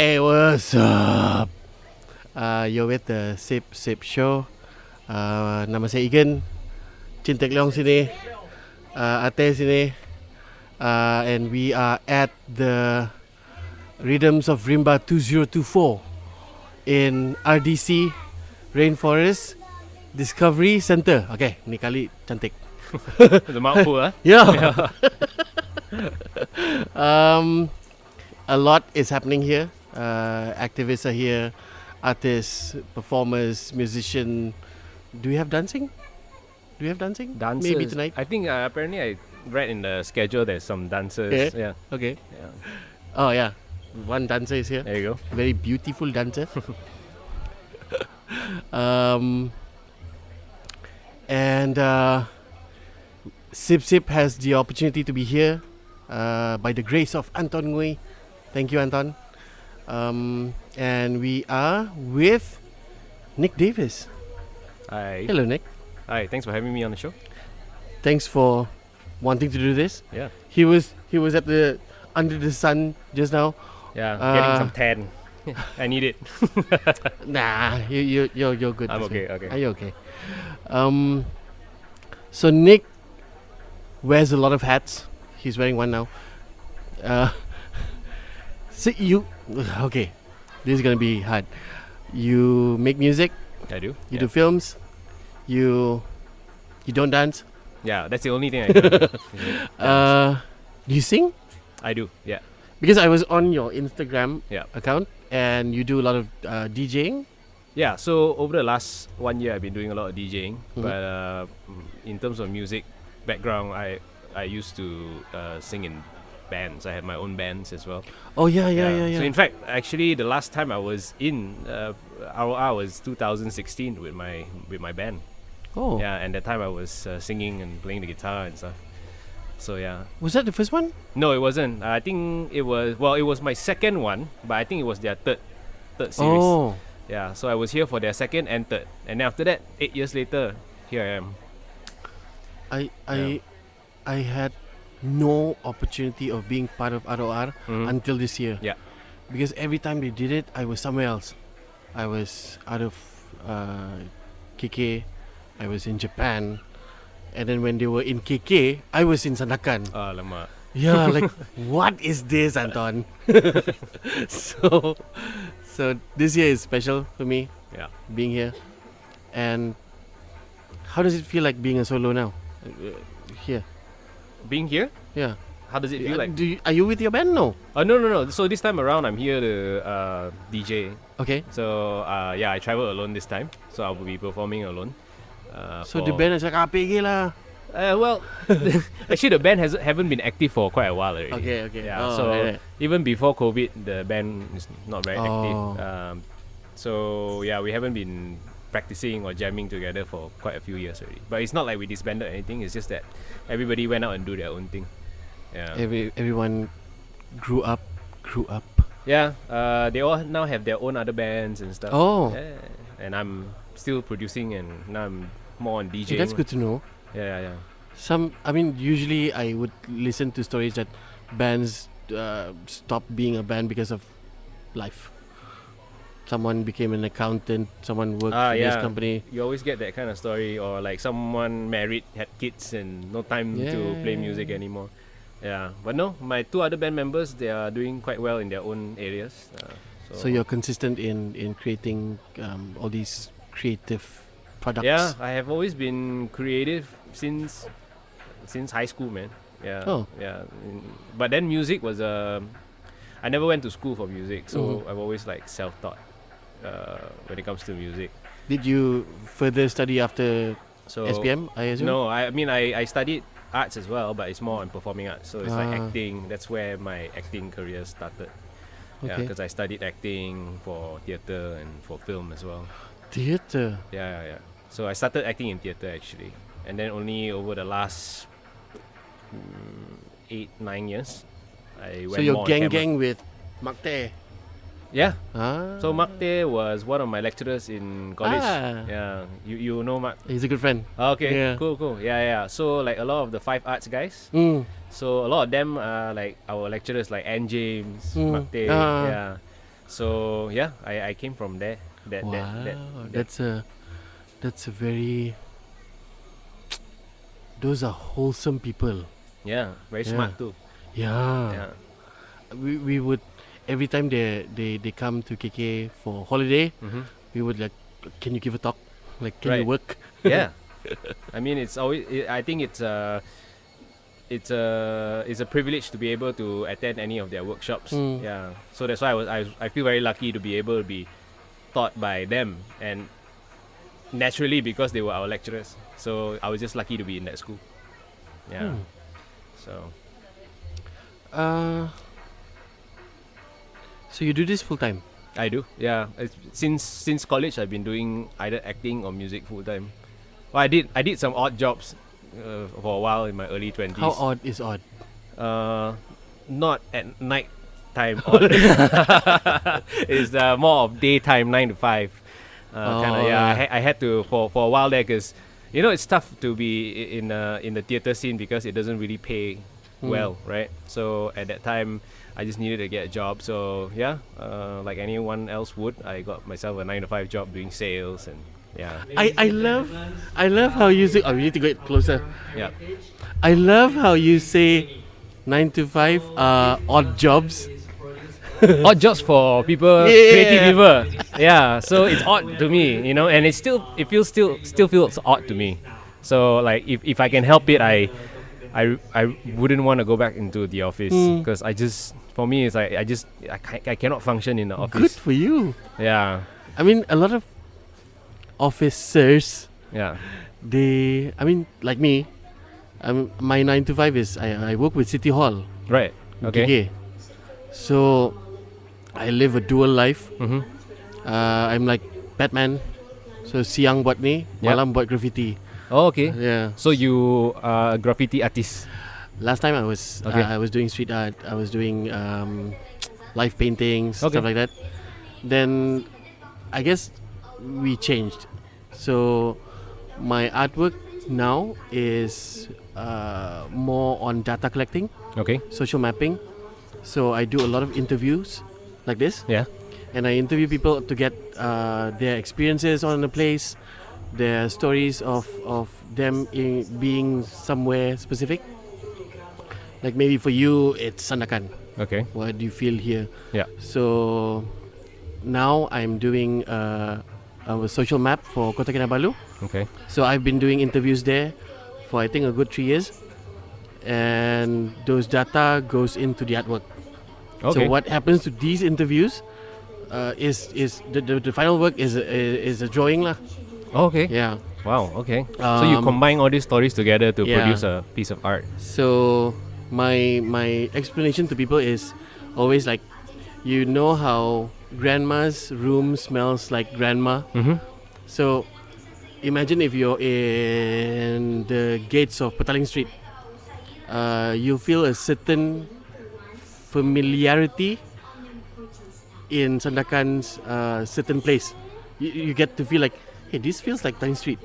Hey, what's up? You're with the Sip Sip Show. Nama saya Igan. Chin Teck Leong sini. Ate sini. And we are at the Rhythms of Rimba 2024 in RDC Rainforest Discovery Center. Okay, ni kali cantik. The mouthful, huh? Yeah. A lot is happening here. Activists are here, artists, performers, musicians. Do we have dancing? Dancers. Maybe tonight. I think apparently I read in the schedule there's some dancers. Yeah. Okay. Yeah. Oh yeah, one dancer is here. There you go. Very beautiful dancer. And Sip Sip has the opportunity to be here by the grace of Anton Ngui. Thank you, Anton. And we are with Nick Davis. Hi. Hello, Nick. Hi. Thanks for having me on the show. Thanks for wanting to do this. Yeah. He was at the under the sun just now. Yeah. Getting some tan. I need it. Nah, you're good. I'm this okay. way. Okay. Are you okay? So Nick wears a lot of hats. He's wearing one now. So okay, this is gonna be hard. You make music. I do. You do films. You don't dance. Yeah. That's the only thing I do. Do you sing? I do. Yeah. Because I was on your Instagram Yeah. account and you do a lot of DJing. Yeah. So over the last 1 year, I've been doing a lot of DJing. Mhm. But in terms of music background, I used to sing in bands. I have my own bands as well. Oh yeah. So in fact, actually, the last time I was in ROR was 2016 with my band. Oh. Yeah, and that time I was singing and playing the guitar and stuff. So yeah. Was that the first one? No, it wasn't. I think it was. Well, it was my second one, but I think it was their third series. Oh. Yeah. So I was here for their second and third, and then after that, 8 years later, here I am. I had no opportunity of being part of ROR until this year. Yeah. Because every time they did it, I was somewhere else. I was out of KK. I was in Japan. And then when they were in KK, I was in Sandakan. Alamak. Yeah, like what is this, Anton? so this year is special for me. Yeah. Being here. And how does it feel like being a solo now? Here. Being here, Yeah. how does it feel like? Are you with your band? No. No. So this time around, I'm here to DJ. Okay. So yeah, I travel alone this time. So I will be performing alone. So the band is like APG lah. Well, actually the band haven't been active for quite a while already. Okay. Yeah. Oh, So right. even before COVID, the band is not very Oh. active. So yeah, we haven't been practicing or jamming together for quite a few years already. But it's not like we disbanded or anything. It's just that everybody went out and do their own thing. Yeah. Everyone grew up. Yeah. They all now have their own other bands and stuff. Oh. Yeah. And I'm still producing, and now I'm more on DJing. Okay, that's good to know. Yeah. Usually I would listen to stories that bands stop being a band because of life. Someone became an accountant, someone worked for this company. You always get that kind of story, or like someone married, had kids, and no time to play music anymore. Yeah, but no, my two other band members, they are doing quite well in their own areas. So you're consistent in creating all these creative products. Yeah, I have always been creative since high school, man. Yeah. Oh. Yeah. But then music was I never went to school for music, so I've always like self-taught when it comes to music. Did you further study after So SPM, I assume? No, I studied arts as well, but it's more on performing arts. So it's like acting. That's where my acting career started. Yeah, Okay. because I studied acting for theatre and for film as well. Theatre. Yeah. So I started acting in theatre actually, and then only over the last 8-9 years, I went So you're more on camera. gang with Makte. Yeah. Ah. So Mark Tay was one of my lecturers in college. Ah. Yeah. You know Mark? He's a good friend. Okay. Yeah. Cool. Yeah. So like a lot of the 5 arts guys. Mm. So a lot of them are like our lecturers, like Ann James, Mm. Mark Tay. Ah. Yeah. So yeah, I came from there. That's a very, those are wholesome people. Yeah, very Yeah. smart too. Yeah. Yeah. We would, every time they come to KK for holiday, Mm-hmm. we would like, can you give a talk? Like, can you Right. work? Yeah. I mean, it's always. I think it's a privilege to be able to attend any of their workshops. Mm. Yeah. So that's why I feel very lucky to be able to be taught by them, and naturally because they were our lecturers. So I was just lucky to be in that school. Yeah. Hmm. So So you do this full time? I do. Yeah. Since college, I've been doing either acting or music full time. Well, I did some odd jobs for a while in my early 20s. How odd is odd? Not at night time. It's more of daytime, 9 to 5. Kind of. Yeah, I had to for a while there because it's tough to be in the theater scene because it doesn't really pay well, right? So at that time, I just needed to get a job. So yeah, like anyone else would, I got myself a 9 to 5 job doing sales and yeah. I love how you say. Oh, we need to get closer. Yeah. I love how you say 9 to 5 odd jobs. Odd jobs for people, creative people. Yeah, so it's odd to me, and it still feels odd to me. So like if I can help it, I wouldn't want to go back into the office because for me it's like I cannot function in the office. Good for you. Yeah. I mean, a lot of officers, Yeah. like me, my 9 to 5 is I work with City Hall. Right. in Okay. KK. So I live a dual life. Mm-hmm. I'm like Batman. So siang buat ni, Yep. malam buat graffiti. Oh, okay. Yeah. So you are a graffiti artist. Last time I was Okay. I was doing street art. I was doing live paintings, Okay. stuff like that. Then I guess we changed. So my artwork now is more on data collecting, Okay. social mapping. So I do a lot of interviews like this, Yeah. and I interview people to get their experiences on the place, their stories of them being somewhere specific. Like maybe for you, it's Sandakan. Okay. What do you feel here? Yeah. So now I'm doing a social map for Kota Kinabalu. Okay. So I've been doing interviews there for I think a good 3 years, and those data goes into the artwork. Okay. So what happens to these interviews is the final work is a drawing lah. Oh, okay. Yeah. Wow. Okay. So you combine all these stories together to yeah. produce a piece of art. So my explanation to people is always like, how grandma's room smells like grandma. Mm-hmm. So imagine if you're in the gates of Petaling Street, you feel a certain familiarity in Sandakan's certain place. You get to feel like, hey, this feels like Petaling Street.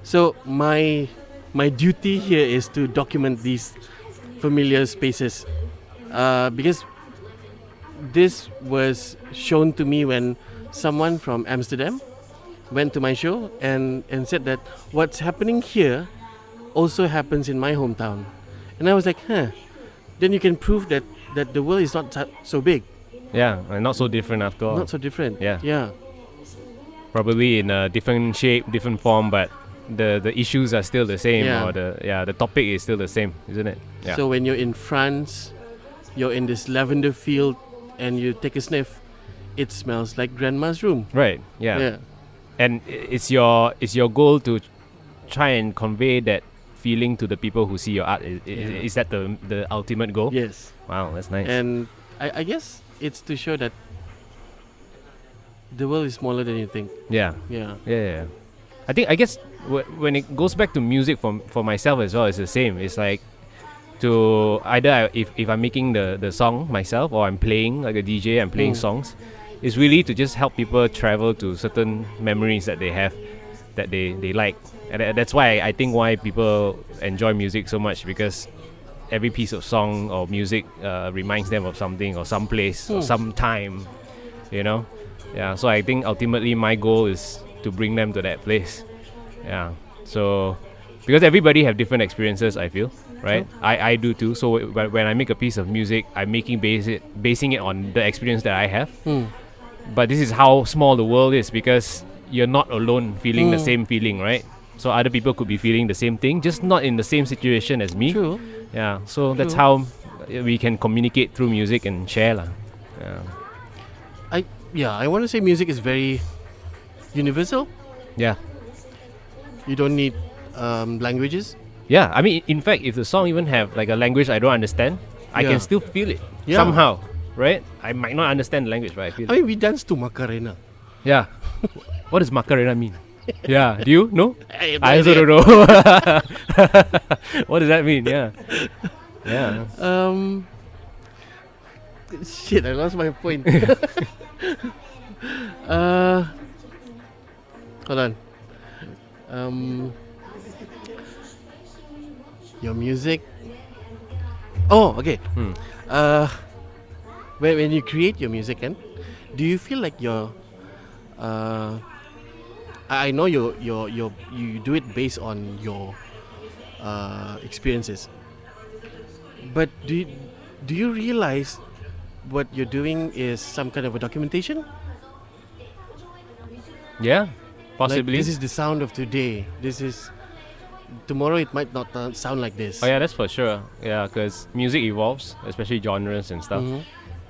So my duty here is to document these familiar spaces, because this was shown to me when someone from Amsterdam went to my show and said that what's happening here also happens in my hometown. And I was like, then you can prove that the world is not so big, Yeah, and not so different after all. not so different. Yeah. Probably in a different shape, different form, but the issues are still the same, Yeah. or the topic is still the same, isn't it? Yeah. So when you're in France, you're in this lavender field and you take a sniff, it smells like grandma's room. right. Yeah. And it's your goal to try and convey that feeling to the people who see your art. Is that the ultimate goal? Yes. Wow, that's nice. And I guess it's to show that the world is smaller than you think. Yeah. Yeah. I guess when it goes back to music for myself as well, it's the same. It's like to either if I'm making the song myself or I'm playing like a DJ, I'm playing songs. It's really to just help people travel to certain memories that they have, that they like, and that's why I think why people enjoy music so much, because every piece of song or music reminds them of something or some place or some time. you know. Yeah, so I think ultimately my goal is to bring them to that place. Yeah, so because everybody have different experiences, I feel, right? I do too. So when I make a piece of music, I'm basing it on the experience that I have. But this is how small the world is, because you're not alone feeling the same feeling, right? So other people could be feeling the same thing, just not in the same situation as me. True. Yeah, so that's True. how we can communicate through music and share lah. Yeah. I want to say music is very universal. Yeah. You don't need languages. Yeah, I mean, in fact, if the song even have like a language I don't understand, I Yeah. can still feel it Yeah. somehow, right? I might not understand the language, but I feel I it. mean, we dance to Macarena. Yeah. What does Macarena mean? Yeah, do you know? I have no I also idea. don't know. What does that mean? Yeah. Yeah. Shit, I lost my point. Hold on. Your music. Oh, okay. When you create your music, do you feel like you're? I know you do it based on your experiences, but do you realize what you're doing is some kind of a documentation? Yeah. Like, Possibly. this is the sound of today. This is tomorrow. It might not sound like this. Oh yeah, that's for sure. Yeah, because music evolves, especially genres and stuff.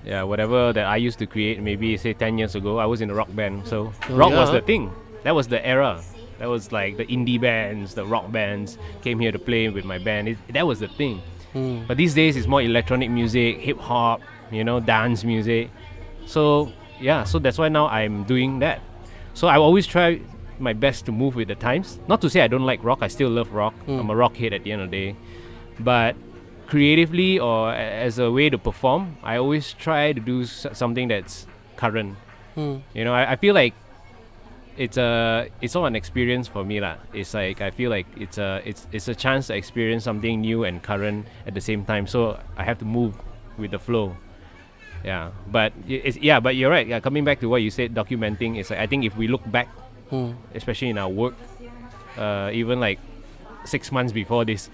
Yeah, whatever that I used to create, maybe say 10 years ago, I was in a rock band. So rock was yeah. the thing. That was the era. That was like the indie bands, the rock bands came here to play with my band. That was the thing. But these days it's more electronic music, hip hop, dance music. So yeah, so that's why now I'm doing that. So I always try my best to move with the times. Not to say I don't like rock, I still love rock. I'm a rock head at the end of the day. But creatively or as a way to perform, I always try to do something that's current. I feel like it's all an experience for me lah. It's like I feel like it's a chance to experience something new and current at the same time. So I have to move with the flow. Yeah, but but you're right. Yeah, coming back to what you said, documenting is like, I think if we look back, especially in our work, even like 6 months before this,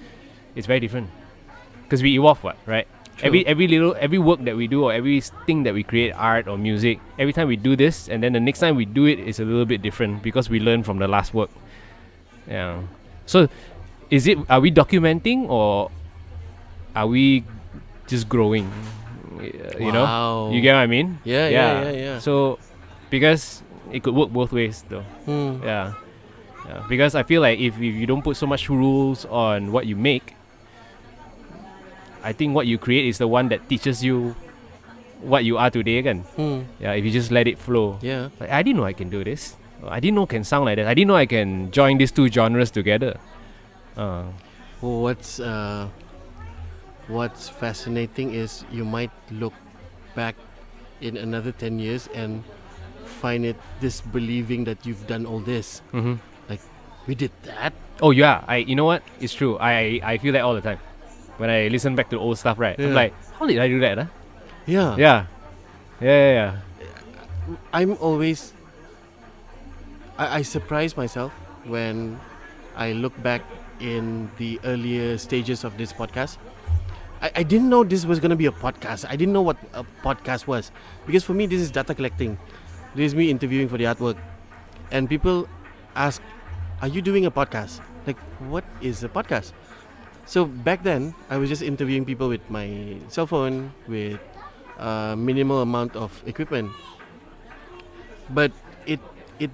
it's very different because we evolve, right? True. Every work that we do or everything that we create, art or music, every time we do this, and then the next time we do it is a little bit different because we learn from the last work. Yeah. So, are we documenting or are we just growing? You know, you get what I mean? Yeah. So, because it could work both ways, though. Yeah. Because I feel like if you don't put so much rules on what you make, I think what you create is the one that teaches you what you are today again. Yeah, if you just let it flow. Yeah. Like, I didn't know I can do this. I didn't know it can sound like that. I didn't know I can join these two genres together. What's fascinating is you might look back in another 10 years and find it disbelieving that you've done all this. Like, we did that? Oh yeah, you know what? It's true. I feel that all the time. When I listen back to old stuff, right? I'm like, how did I do that? Yeah. Yeah. I'm always... I surprise myself when I look back in the earlier stages of this podcast. I didn't know this was going to be a podcast. I didn't know what a podcast was. Because for me, this is data collecting. This is me interviewing for the artwork. And people ask, are you doing a podcast? Like, what is a podcast? So back then, I was just interviewing people with my cell phone, with a minimal amount of equipment. But it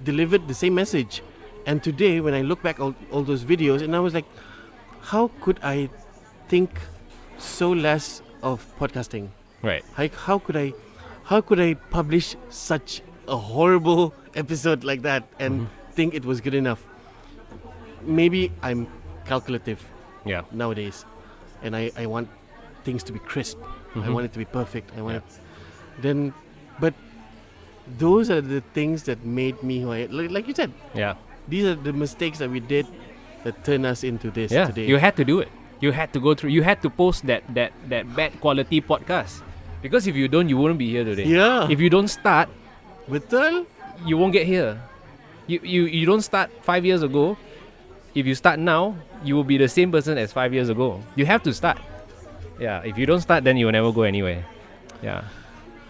delivered the same message. And today, when I look back all those videos, and I was like, how could I think so less of podcasting? Right. Like, how could I publish such a horrible episode like that and think it was good enough? Maybe I'm calculative nowadays, and I want things to be crisp. I want it to be perfect. I want it. But those are the things that made me who I like you said. Yeah. These are the mistakes that we did that turned us into this today. You had to do it. You had to go through. You had to post that bad quality podcast, because if you don't, you wouldn't be here today. Yeah. If you don't start, Betul? You won't get here. You don't start 5 years ago. If you start now, you will be the same person as 5 years ago. You have to start. Yeah, if you don't start, then you will never go anywhere. Yeah.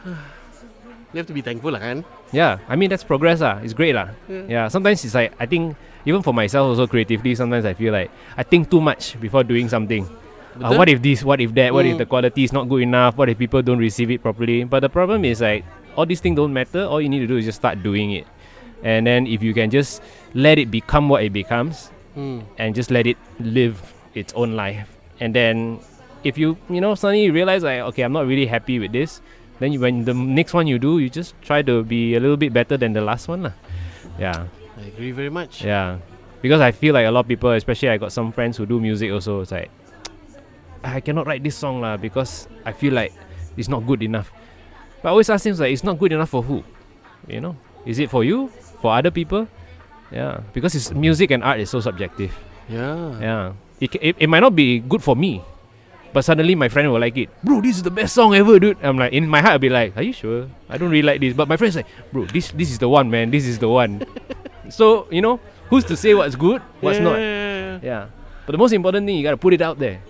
You have to be thankful lah kan. Yeah, I mean that's progress lah. It's great lah. Yeah, sometimes it's like I think even for myself also creatively, sometimes I feel like I think too much before doing something. What if this? What if that? What if the quality is not good enough? What if people don't receive it properly? But the problem is like all these things don't matter. All you need to do is just start doing it, and then if you can just let it become what it becomes, and just let it live its own life, and then if you suddenly you realize like okay, I'm not really happy with this. Then when the next one you do, you just try to be a little bit better than the last one lah. Yeah. I agree very much. Yeah. Because I feel like a lot of people, especially I got some friends who do music also, it's like, I cannot write this song lah because I feel like it's not good enough. But I always ask him like, it's not good enough for who? You know? Is it for you? For other people? Yeah. Because it's music and art is so subjective. Yeah. Yeah. It might not be good for me. But suddenly my friend will like it. Bro, this is the best song ever, dude. I'm like, in my heart I'll be like, are you sure? I don't really like this. But my friend's like, bro, this is the one, man. This is the one. So, who's to say what's good, what's not? Yeah. But the most important thing, you gotta put it out there.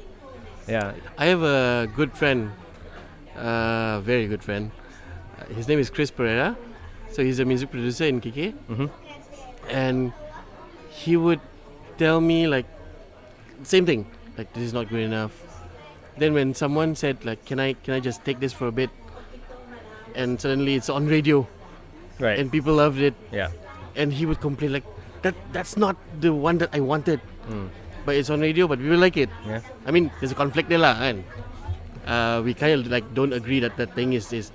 Yeah. I have a good friend, very good friend. His name is Chris Pereira. So he's a music producer in KK. And he would tell me like, same thing, like this is not good enough. Then when someone said like, can I just take this for a bit, and suddenly it's on radio, Right. and people loved it, Yeah. and he would complain like, that's not the one that I wanted, but it's on radio, but people like it. Yeah. I mean, there's a conflict there lah, kan? We kind of like don't agree that thing is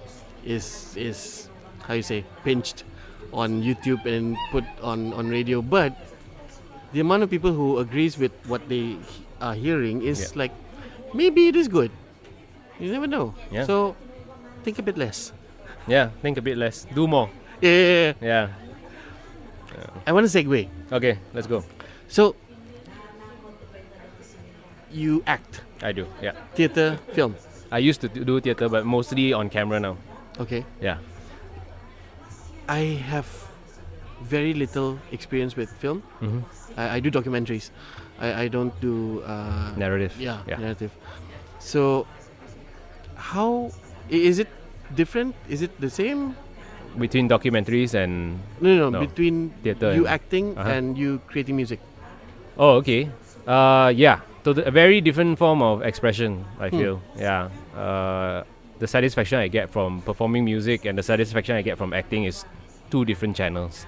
how you say, pinched on YouTube and put on radio, but the amount of people who agrees with what they are hearing is like, maybe it is good. You never know. Yeah. So think a bit less. Yeah. Think a bit less. Do more. Yeah. Yeah. I want to segue. Okay, let's go. So you act, I do. Yeah. theatre, film. I used to do theatre, but mostly on camera now. Okay. Yeah. I have very little experience with film. I do documentaries. I don't do Narrative. Yeah, narrative. So how is it different? Is it the same? Between documentaries and No. No. Between Theatre you and- acting and you creating music. oh, okay. Yeah. So a very different form of expression, I feel. Yeah. The satisfaction I get from performing music and the satisfaction I get from acting is two different channels.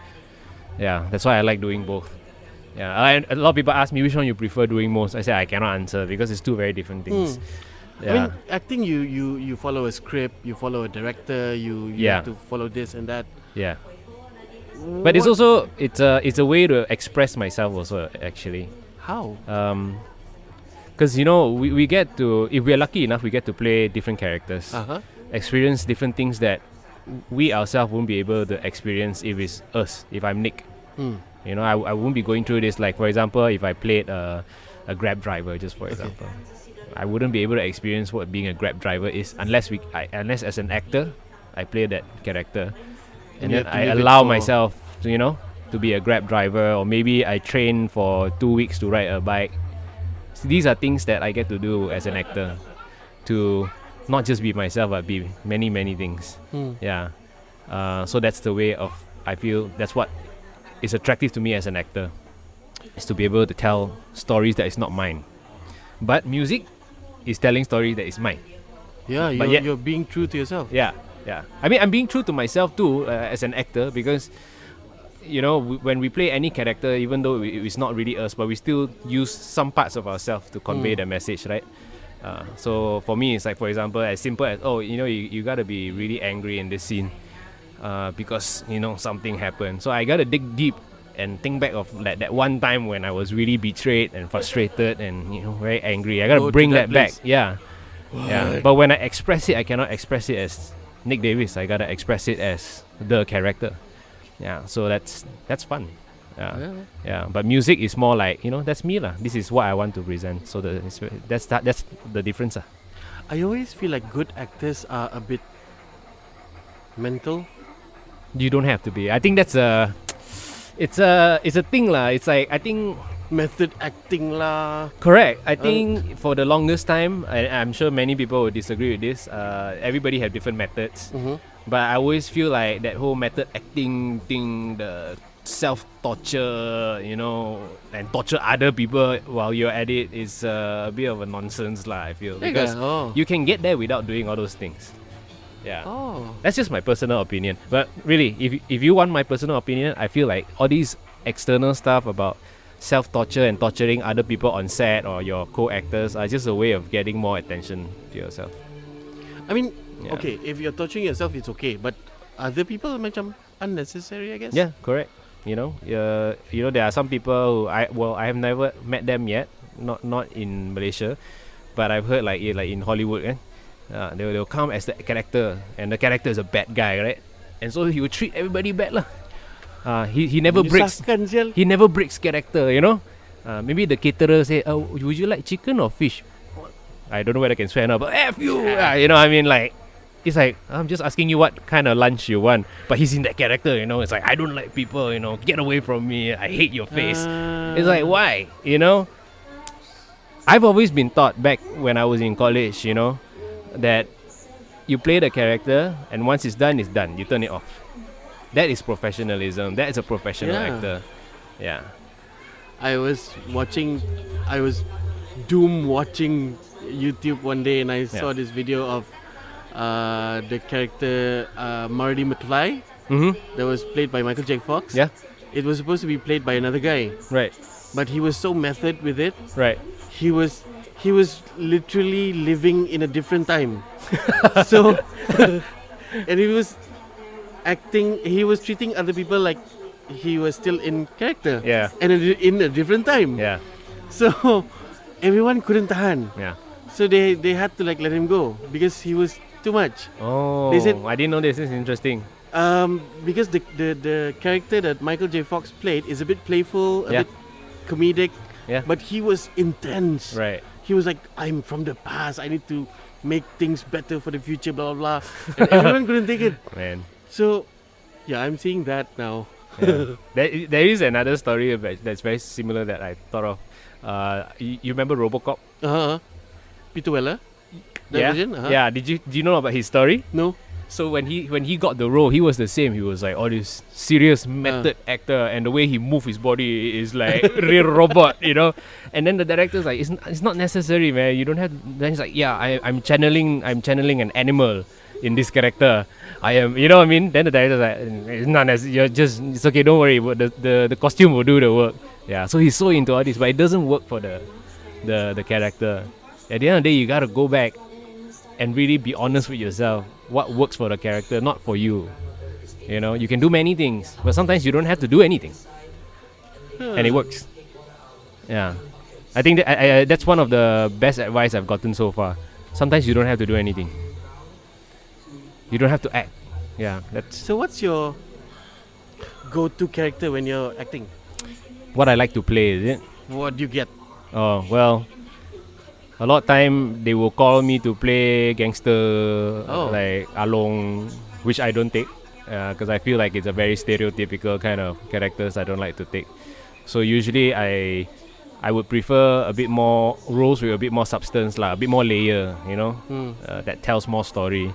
Yeah, that's why I like doing both. Yeah, a lot of people ask me which one you prefer doing most. I say I cannot answer because it's two very different things. Yeah. I mean, acting you follow a script, you follow a director, you Yeah. have to follow this and that. Yeah. But it's also it's a way to express myself also actually. How? Because we get to, if we're lucky enough, we get to play different characters, experience different things that we ourselves won't be able to experience if it's us. If I'm Nick, I won't be going through this. Like for example, if I played a Grab driver, just for example, I wouldn't be able to experience what being a Grab driver is unless as an actor, I play that character, and you then have to I live it allow for- myself to be a Grab driver, or maybe I train for 2 weeks to ride a bike. So these are things that I get to do as an actor, to not just be myself but be many things. Yeah. So that's the way of, I feel that's what is attractive to me as an actor, is to be able to tell stories that is not mine. But music is telling stories that is mine. Yeah, But yet- you're being true to yourself. Yeah. I mean, I'm being true to myself too as an actor, because when we play any character, even though it's not really us, but we still use some parts of ourselves to convey the message, right? So for me, it's like, for example, as simple as, you gotta be really angry in this scene because something happened. So I gotta dig deep and think back of that one time when I was really betrayed and frustrated and very angry. I gotta Go to bring that that back. place. Yeah. But when I express it, I cannot express it as Nick Davis. I gotta express it as the character. Yeah. So that's fun. Yeah. But music is more like that's me lah. This is what I want to present. So that's the difference. I always feel like good actors are a bit mental. You don't have to be. I think that's a it's a thing lah. It's like I think Method acting lah. correct. I think for the longest time, I'm sure many people would disagree with this. Everybody have different methods, but I always feel like that whole method acting thing, the self-torture, and torture other people while you're at it is a bit of a nonsense lah, I feel. Because you can get there without doing all those things. Yeah. That's just my personal opinion. But really, if you want my personal opinion, I feel like all these external stuff about self-torture and torturing other people on set or your co-actors are just a way of getting more attention to yourself. I mean, okay, if you're torturing yourself, it's okay. But other people macam unnecessary, I guess. Yeah, correct. There are some people who I have never met them yet, not in Malaysia, but I've heard like in Hollywood, they'll come as the character, and the character is a bad guy, right? And so he will treat everybody bad lah. He never breaks. He never breaks character, Maybe the caterer say, would you like chicken or fish? I don't know whether I can swear now, but F you! I mean, like, it's like, I'm just asking you what kind of lunch you want. But he's in that character, It's like, I don't like people, get away from me. I hate your face. It's like, why? I've always been taught back when I was in college, that you play the character and once it's done, you turn it off. That is professionalism. That is a professional actor. Yeah. I was doom watching YouTube one day, and I saw this video of the character Marty McFly that was played by Michael J. Fox. Yeah. It was supposed to be played by another guy. Right. But he was so method with it. Right. He was literally living in a different time. So and he was acting, he was treating other people like he was still in character. Yeah. And in a different time. Yeah. So everyone couldn't tahan. Yeah. So they had to let him go because he was too much. Oh, they said, I didn't know this. This is interesting. Because the character that Michael J. Fox played is a bit playful, a bit comedic, but he was intense. Right. He was like, I'm from the past, I need to make things better for the future, blah blah blah. And everyone couldn't take it. Man. So I'm seeing that now. Yeah. There is another story that's very similar that I thought of. You remember RoboCop? Peter Weller? Yeah. Version? Yeah. Do you know about his story? No. So when he got the role, he was the same. He was like all this serious method actor, and the way he moved his body is like real robot, And then the director's like, it's not necessary, man. You don't have. Then he's like, I'm channeling an animal in this character. I am, you know what I mean? Then the director's like, it's not necessary. It's okay. Don't worry. The costume will do the work. Yeah. So he's so into all this, but it doesn't work for the character. At the end of the day, you gotta go back and really be honest with yourself. What works for the character, not for you. You can do many things, but sometimes you don't have to do anything, and it works. Yeah, I think that's one of the best advice I've gotten so far. Sometimes you don't have to do anything. You don't have to act. Yeah, that's. So what's your go-to character when you're acting? What I like to play, is it? What do you get? Oh well. A lot of time they will call me to play gangster, like Along, which I don't take, because I feel like it's a very stereotypical kind of characters I don't like to take. So usually I would prefer a bit more roles with a bit more substance, a bit more layer, that tells more story.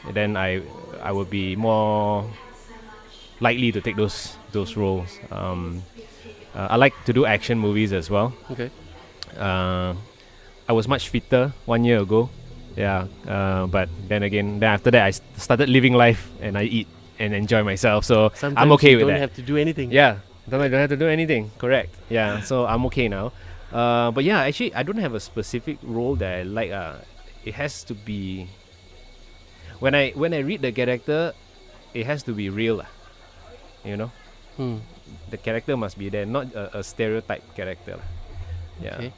And then I would be more likely to take those roles. I like to do action movies as well. Okay. I was much fitter 1 year ago, but then after that I started living life and I eat and enjoy myself, so Sometimes I'm okay with that. You don't have to do anything. Yeah, then I don't have to do anything, correct. Yeah, so I'm okay now. But yeah, actually I don't have a specific role that I like. It has to be, when I read the character, it has to be real, The character must be there, not a stereotype character. Yeah. Okay.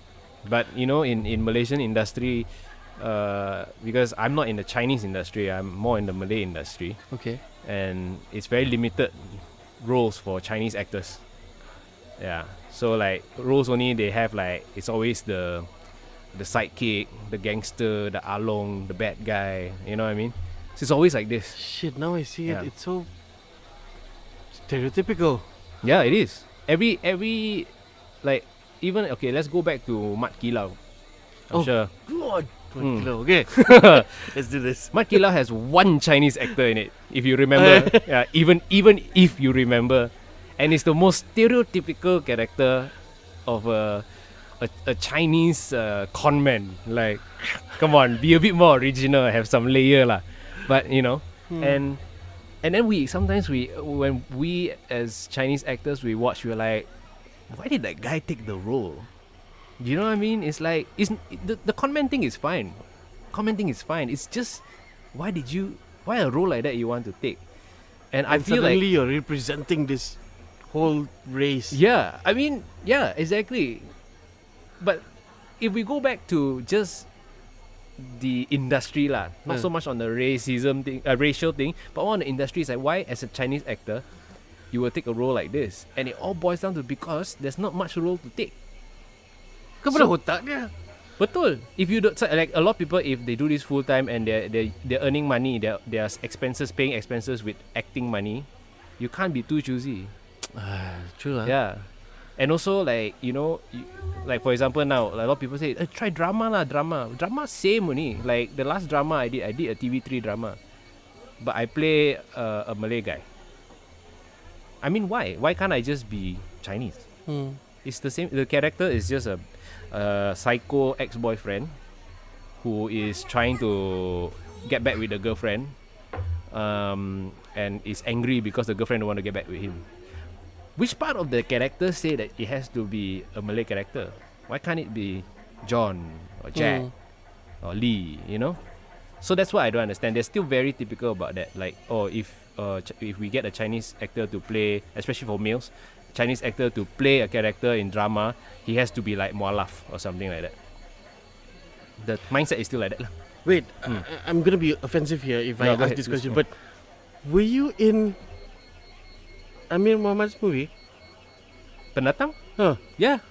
But in Malaysian industry, because I'm not in the Chinese industry, I'm more in the Malay industry. Okay. And it's very limited roles for Chinese actors. Yeah. So like roles only they have, like it's always the sidekick, the gangster, the along, the bad guy. You know what I mean? So it's always like this. Shit. Now I see it. Yeah. It's so Stereotypical. Yeah, it is. Every like even okay. Let's go back to Mat Kilau. I'm sure. God. Okay. Let's do this. Mat Kilau has one Chinese actor in it, if you remember. Yeah, even if you remember, and it's the most stereotypical character of a Chinese con man. Like, come on, be a bit more original, have some layer lah. But you know, and then when we as Chinese actors we watch, we're like, why did that guy take the role? You know what I mean? It's like the con man thing is fine. Commenting is fine. It's just why a role like that you want to take? And I feel suddenly like you're representing this whole race. yeah, I mean, yeah, exactly. But if we go back to just the industry lah, not so much on the racism thing, racial thing, but on the industry, is like why as a Chinese actor you will take a role like this, and it all boils down to because there's not much role to take. Kepala otak dia. Betul. If you don't, so like a lot of people, if they do this full time and they're earning money, their expenses, paying expenses with acting money, you can't be too choosy. True lah. Yeah. And also like, you know, like for example now, like, a lot of people say, try drama lah, drama same only. Like the last drama I did a TV3 drama, but I play a Malay guy. I mean, why can't I just be Chinese? It's the same. The character is just a psycho ex-boyfriend who is trying to get back with the girlfriend, and is angry because the girlfriend don't want to get back with him. Which part of the character say that it has to be a Malay character? Why can't it be John or Jack or Lee, you know? So that's what I don't understand. They're still very typical about that. Like, if we get a Chinese actor to play, especially for males, Chinese actor to play a character in drama, he has to be like mualaf or something like that. The mindset is still like that lah. Wait, I'm gonna be offensive here if I go ask ahead, this please. question, but were you in Amir Muhammad's movie? Pendatang? Huh. Yeah.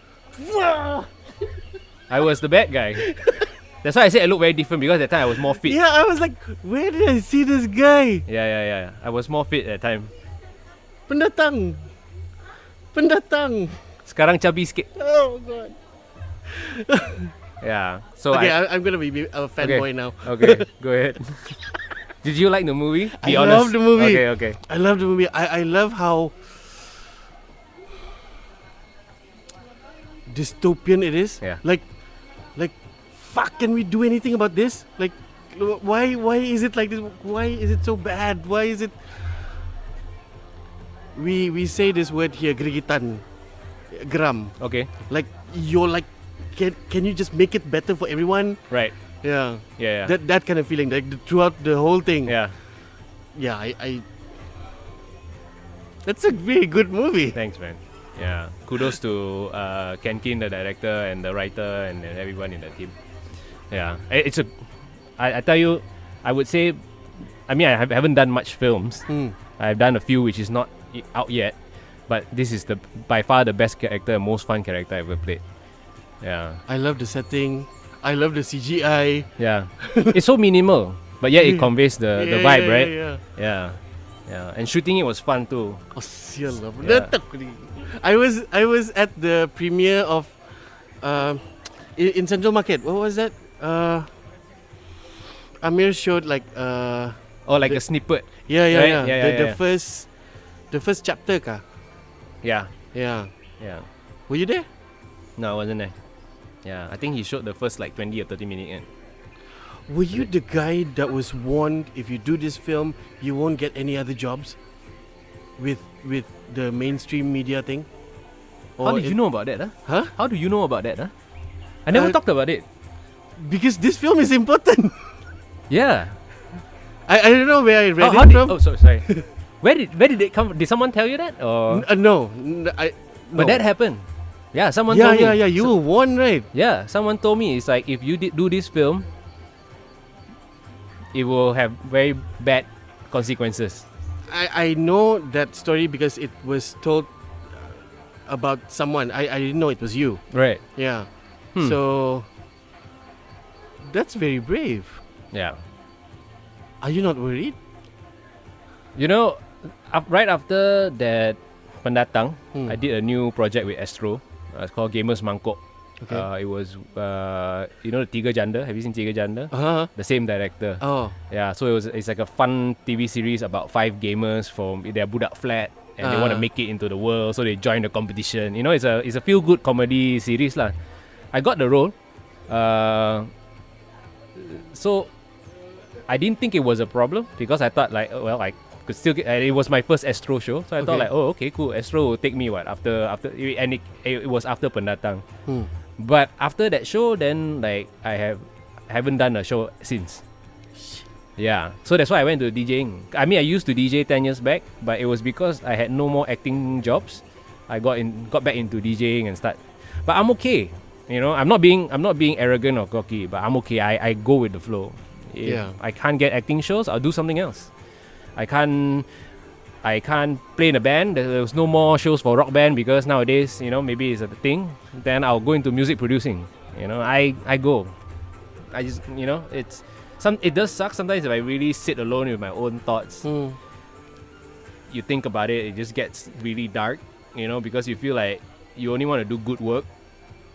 I was the bad guy. That's why I said I look very different, because that time I was more fit. Yeah, I was like, where did I see this guy? Yeah. I was more fit at that time. Pendatang. Sekarang chubby sikit. Oh god. Yeah. So Okay, I'm gonna be a fanboy now. Okay, go ahead. Did you like the movie? Be I honest. love the movie. Okay. I love the movie. I love how dystopian it is. Yeah. Like, fuck, can we do anything about this? Like, why is it like this? Why is it so bad? Why is it? We say this word here, grigitan, geram. Okay. Like, you're like, can you just make it better for everyone? Right. Yeah. Yeah. That kind of feeling, like throughout the whole thing. Yeah. Yeah, I that's a very good movie. Thanks, man. Yeah. Kudos to Ken Kin, the director, and the writer, and everyone in the team. Yeah. I tell you, I would say, I mean, I haven't done much films. I've done a few which is not out yet, but this is by far the best character, most fun character I ever played. Yeah. I love the setting. I love the CGI. Yeah. It's so minimal, but yet it conveys the vibe, right? Yeah. Yeah. And shooting it was fun too. Oh, sial lah. Yeah. I was at the premiere of in Central Market. What was that? Amir showed like like a snippet. Yeah. Right? Yeah. The first chapter ka. Yeah. Yeah. Were you there? No, I wasn't there. Yeah, I think he showed the first like 20 or 30 minutes. Were you the guy that was warned, if you do this film, you won't get any other jobs with the mainstream media thing? How did you know about that? Huh? How do you know about that? I never talked about it. Because this film is important. Yeah. I don't know where I read How it did, from. oh, sorry. Where did it come? Did someone tell you that? Or No. but that happened. Yeah, someone told me. Yeah. You were warned, right? Yeah, someone told me it's like if you do this film, it will have very bad consequences. I know that story because it was told about someone. I didn't know it was you. Right. Yeah. So that's very brave. Yeah. Are you not worried? You know, right after that Pendatang, I did a new project with Astro. It's called Gamers Mangkok. Okay. It was, you know, the Tiga Janda. Have you seen Tiga Janda? The same director. Oh. Yeah, so it's like a fun TV series about 5 gamers from their budak flat, and they want to make it into the world, so they join the competition. You know, it's a feel good comedy series lah. I got the role. So I didn't think it was a problem because I thought like, well, I could still get, it was my first Astro show, so I thought like, oh, okay, cool. Astro will take me after and it was after Pendatang. But after that show, then like I haven't done a show since. Yeah, so that's why I went to DJing. I mean, I used to DJ 10 years back, but it was because I had no more acting jobs. I got back into DJing and start. But I'm okay. You know, I'm not being arrogant or cocky, but I'm okay. I go with the flow. If I can't get acting shows, I'll do something else. I can't play in a band. There's no more shows for rock band because nowadays, you know, maybe it's a thing. Then I'll go into music producing. You know, I go. I just, you know, it does suck sometimes if I really sit alone with my own thoughts. You think about it, it just gets really dark, you know, because you feel like you only want to do good work,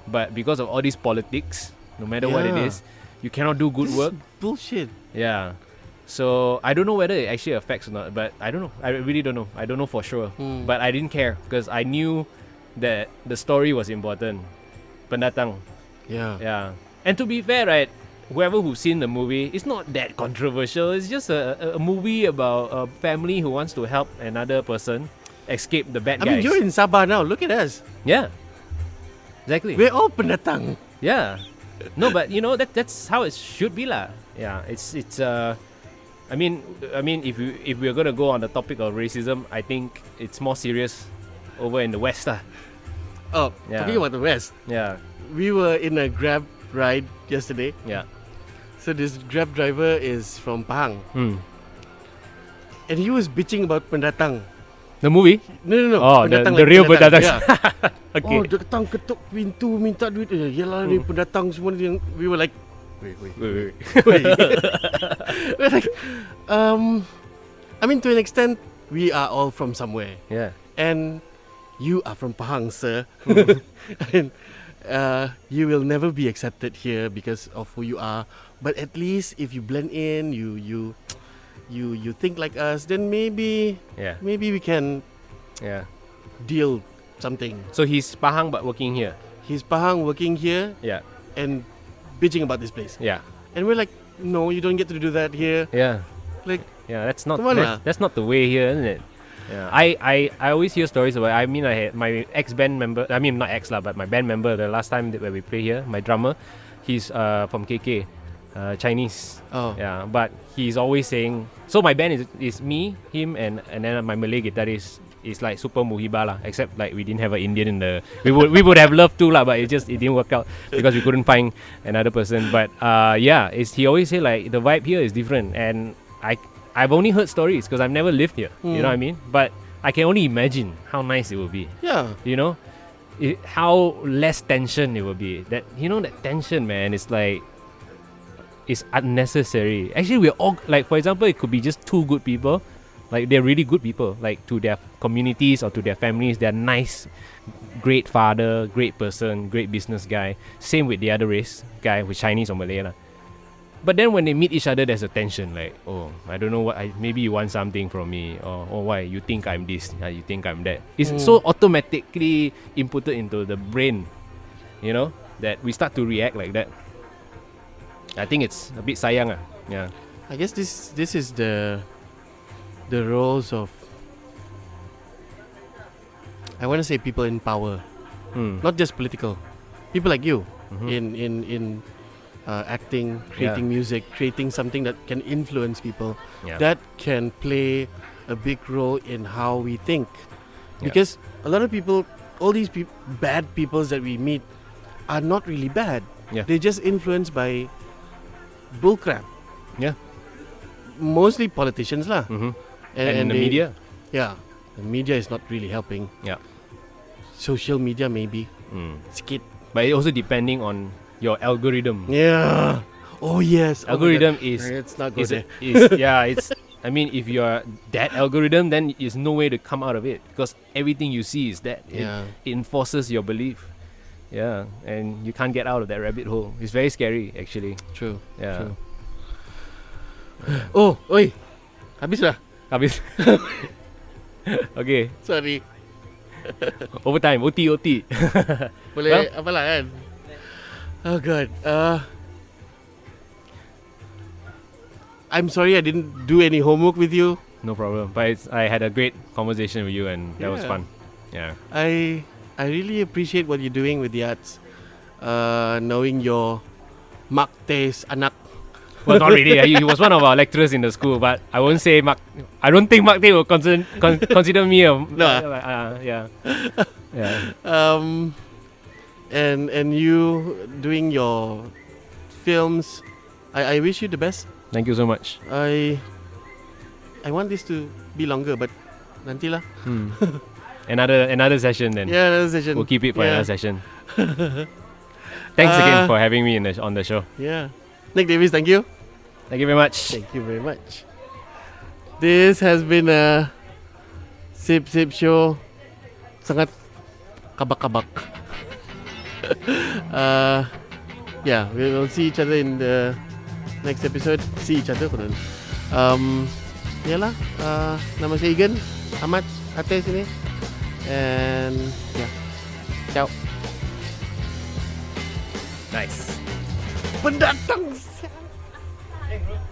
but because of all these politics, no matter what it is, you cannot do good work. Bullshit. Yeah. So I don't know whether it actually affects or not, but I don't know. I really don't know. I don't know for sure. But I didn't care because I knew that the story was important. Pendatang. Yeah. And to be fair, right, whoever who's seen the movie, it's not that controversial. It's just a movie about a family who wants to help another person escape the bad guys. I mean, you're in Sabah now. Look at us. Yeah. Exactly. We're all pendatang. Yeah. No, but you know that's how it should be lah. Yeah. It's I mean if we're gonna go on the topic of racism, I think it's more serious over in the West lah. Oh, talking about the West. Yeah. We were in a Grab ride yesterday. Yeah. So this Grab driver is from Pahang. And he was bitching about pendatang. The movie? No. Oh, the real pendatang. Yeah. Okay. Oh, dia datang ketuk pintu minta duit. Yalah ni pendatang semua ni. We were like, wait. We're like, I mean, to an extent, we are all from somewhere. Yeah. And you are from Pahang, sir. And you will never be accepted here because of who you are. But at least if you blend in, you think like us, then maybe we can deal something. So he's Pahang but working here. He's Pahang working here. Yeah. And bitching about this place. Yeah. And we're like, no, you don't get to do that here. Yeah. Like, that's not that's not the way here, isn't it? Yeah. I always hear stories about. I mean, I had my ex-band member. I mean, not ex lah, but my band member. The last time when we play here, my drummer, he's from KK, Chinese. Oh. Yeah. But he's always saying. So my band is me, him, and then my Malay guitarist is like super muhiba lah. Except like we didn't have an Indian in the. We would have loved to lah, but it didn't work out because we couldn't find another person. But he always say like the vibe here is different, and I've only heard stories because I've never lived here. You know what I mean? But I can only imagine how nice it will be. Yeah. You know, how less tension it will be. That that tension, man, is like. It's unnecessary. Actually, we're all like, for example, it could be just two good people. Like they're really good people. Like to their communities or to their families, they're nice, great father, great person, great business guy. Same with the other race guy, with Chinese or Malay lah. But then when they meet each other, there's a tension. Like, oh, I don't know what. Maybe you want something from me, or why you think I'm this, you think I'm that. It's so automatically inputted into the brain, that we start to react like that. I think it's a bit sayang. Yeah. I guess this is the roles of, I want to say, people in power, not just political, people like you in acting, creating music, creating something that can influence people, that can play a big role in how we think. Because a lot of people, all these bad peoples that we meet are not really bad. They're just influenced by bullcrap. Yeah. Mostly politicians lah. And the media. Yeah. The media is not really helping. Yeah. Social media maybe. Skit. But it also depending on your algorithm. Yeah. Oh yes. Algorithm it's not good. I mean, if you are that algorithm, then there's no way to come out of it because everything you see is that. Yeah. It enforces your belief. Yeah, and you can't get out of that rabbit hole. It's very scary, actually. True. Yeah. True. Oh, oi. Habis dah. Habis. Okay. Sorry. Overtime. OT. Boleh apalah kan? Oh god. I'm sorry I didn't do any homework with you. No problem. But I had a great conversation with you, and that was Yeah. fun. Yeah. I really appreciate what you're doing with the arts. Knowing your Mark Tae's anak. Well, not really. He was one of our lecturers in the school, but I won't say Mark. I don't think Mark Tae will consider me a. Yeah. Yeah. And you doing your films. I wish you the best. Thank you so much. I want this to be longer, but nantilah. Another session then. Yeah, another session. We'll keep it for Yeah. another session. Thanks again for having me on the show. Yeah. Nick Davis, thank you. Thank you very much. Thank you very much. This has been a Sip Show. Sangat kabak-kabak. Yeah, we will see each other in the next episode. See each other, konon. Yalah, nama saya Igan, Ahmad, Ate sini. And yeah, ciao. Nice. Pendatang.